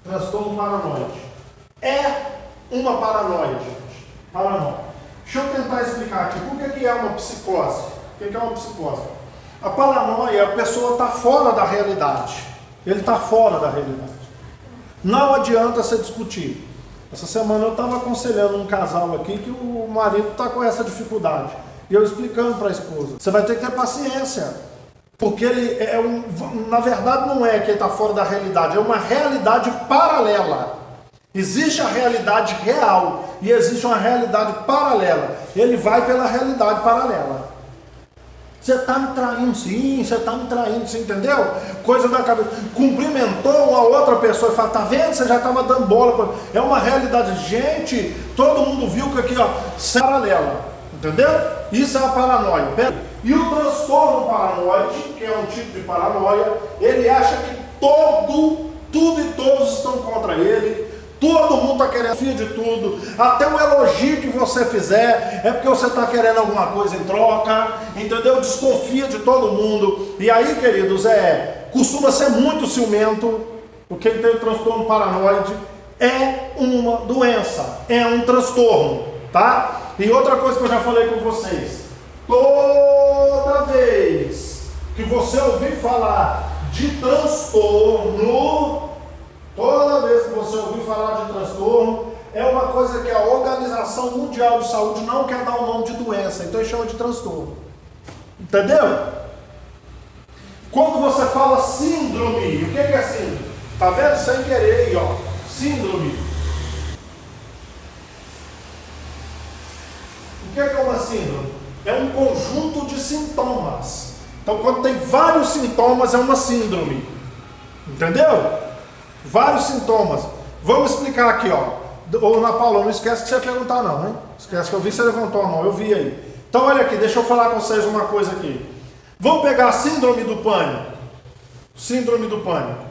Transtorno paranoide. É uma paranoia, gente. Paranoia. Deixa eu tentar explicar aqui. Por que é uma psicose? O que é uma psicose? A paranoia, a pessoa está fora da realidade. Ele está fora da realidade. Não adianta você discutir. Essa semana eu estava aconselhando um casal aqui que o marido está com essa dificuldade. E eu explicando para a esposa. Você vai ter que ter paciência. Porque ele na verdade não é que ele está fora da realidade. É uma realidade paralela. Existe a realidade real e existe uma realidade paralela. Ele vai pela realidade paralela. Você está me traindo, sim, você está me traindo, você entendeu? Coisa da cabeça. Cumprimentou uma outra pessoa e fala, tá vendo? Você já estava dando bola. É uma realidade. Gente, todo mundo viu que aqui, ó, paralela. Entendeu? Isso é a paranoia. E o transtorno paranoide, que é um tipo de paranoia, ele acha que tudo e todos estão contra ele. Todo mundo está querendo fio de tudo, até um elogio que você fizer é porque você está querendo alguma coisa em troca, entendeu? Desconfia de todo mundo. E aí, queridos, costuma ser muito ciumento, porque quem tem o transtorno paranoide é uma doença, é um transtorno, tá? E outra coisa que eu já falei com vocês, toda vez que você ouvir falar de transtorno, toda vez que você ouvir falar de transtorno, é uma coisa que a Organização Mundial de Saúde não quer dar o nome de doença, então chama de transtorno. Entendeu? Quando você fala síndrome, o que é síndrome? Tá vendo? Sem querer aí, ó. Síndrome. O que é uma síndrome? É um conjunto de sintomas. Então, quando tem vários sintomas, é uma síndrome. Entendeu? Vários sintomas. Vamos explicar aqui, ó. Ô, Ana Paula, não esquece que você ia perguntar não, hein? Esquece que eu vi que você levantou a mão, eu vi aí. Então, olha aqui, deixa eu falar com vocês uma coisa aqui. Vamos pegar a síndrome do pânico. Síndrome do pânico,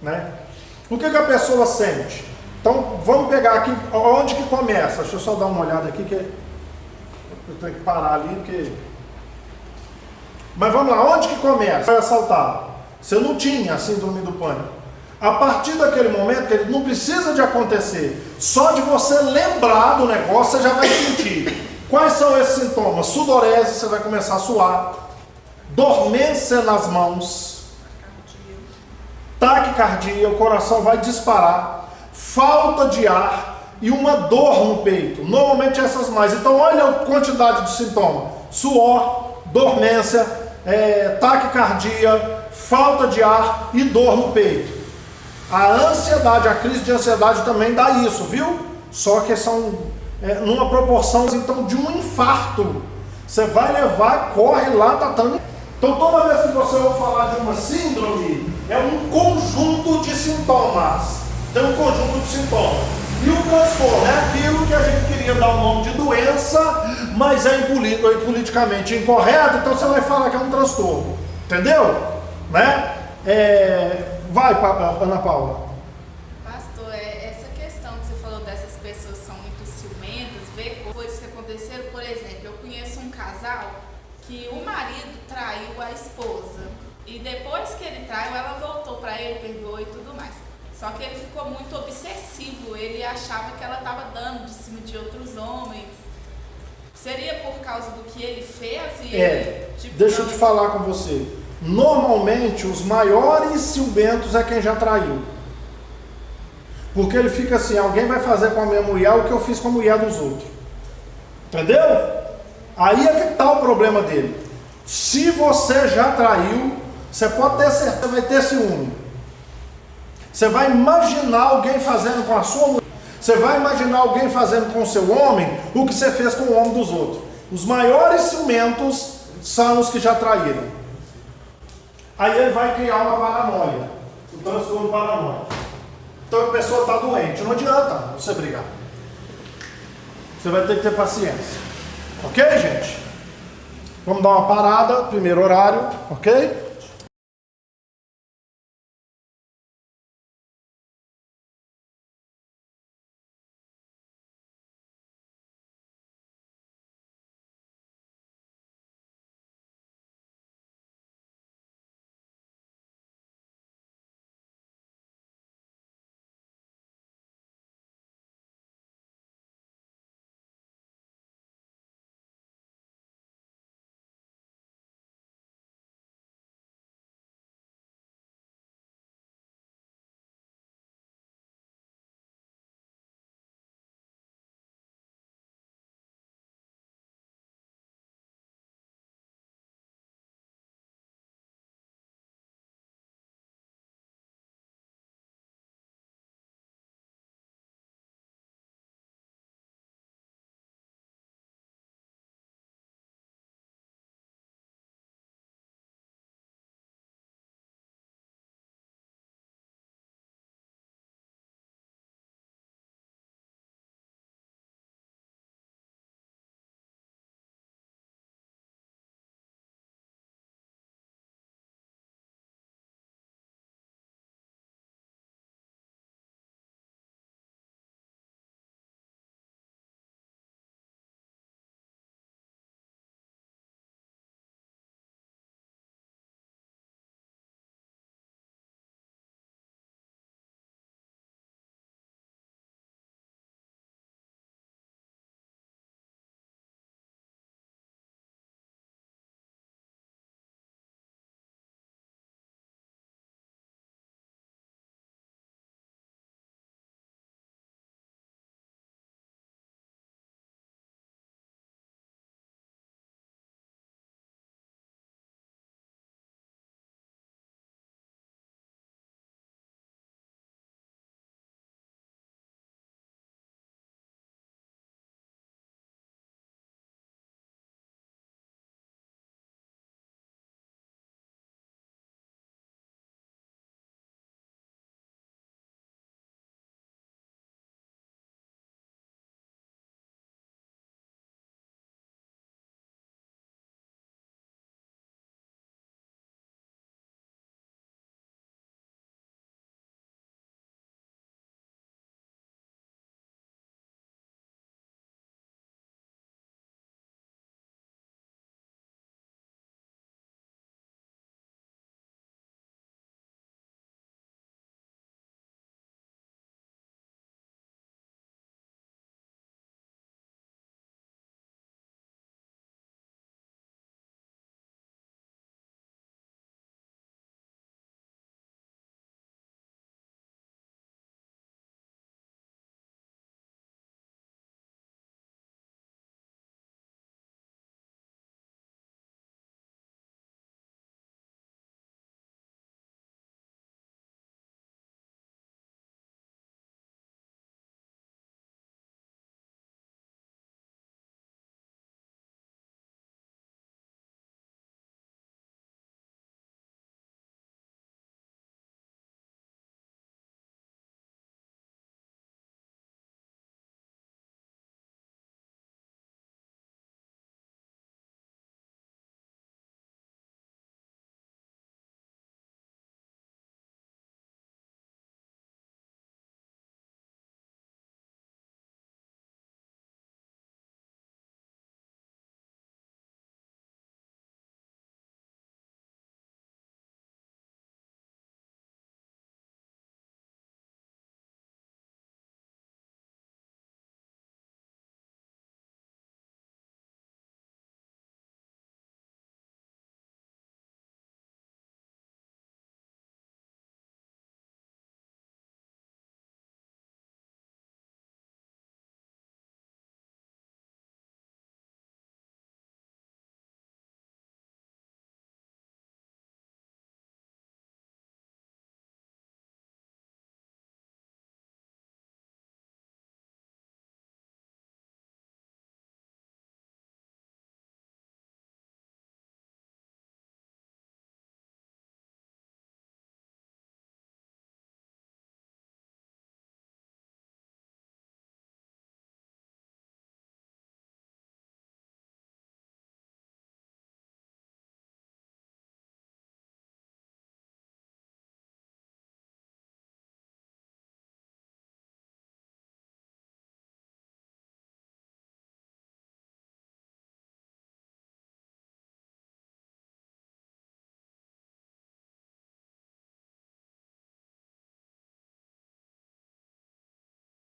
né? O que a pessoa sente? Então, vamos pegar aqui, onde que começa? Deixa eu só dar uma olhada aqui, que eu tenho que parar ali, porque... Mas vamos lá, onde que começa? Vai assaltar. Você não tinha a síndrome do pânico. A partir daquele momento, que ele não precisa de acontecer, só de você lembrar do negócio, você já vai sentir. Quais são esses sintomas? Sudorese, você vai começar a suar. Dormência nas mãos. Taquicardia, o coração vai disparar. Falta de ar e uma dor no peito. Normalmente essas mais. Então olha a quantidade de sintomas. Suor, dormência, taquicardia, falta de ar e dor no peito. A ansiedade, a crise de ansiedade também dá isso, viu? Só que são numa proporção então de um infarto. Você vai levar, corre lá, tá dando. Então toda vez que você ouve falar de uma síndrome, é um conjunto de sintomas. Tem um conjunto de sintomas. E o transtorno é aquilo que a gente queria dar o nome de doença, mas é politicamente incorreto, então você vai falar que é um transtorno. Entendeu? Né? Vai, Ana Paula. Pastor, essa questão que você falou dessas pessoas que são muito ciumentas, ver coisas que aconteceram, por exemplo, eu conheço um casal que o marido traiu a esposa e depois que ele traiu, ela voltou para ele, perdoou e tudo mais. Só que ele ficou muito obsessivo, ele achava que ela estava dando de cima de outros homens. Seria por causa do que ele fez? E deixa eu te falar com você. Normalmente, os maiores ciumentos é quem já traiu. Porque ele fica assim, alguém vai fazer com a minha mulher o que eu fiz com a mulher dos outros. Entendeu? Aí é que está o problema dele. Se você já traiu, você pode ter certeza, vai ter ciúme. Você vai imaginar alguém fazendo com a sua mulher. Você vai imaginar alguém fazendo com o seu homem o que você fez com o homem dos outros. Os maiores ciumentos são os que já traíram. Aí ele vai criar uma paranoia, o transtorno paranoide. Então a pessoa está doente, não adianta você brigar. Você vai ter que ter paciência. Ok, gente? Vamos dar uma parada, primeiro horário, ok?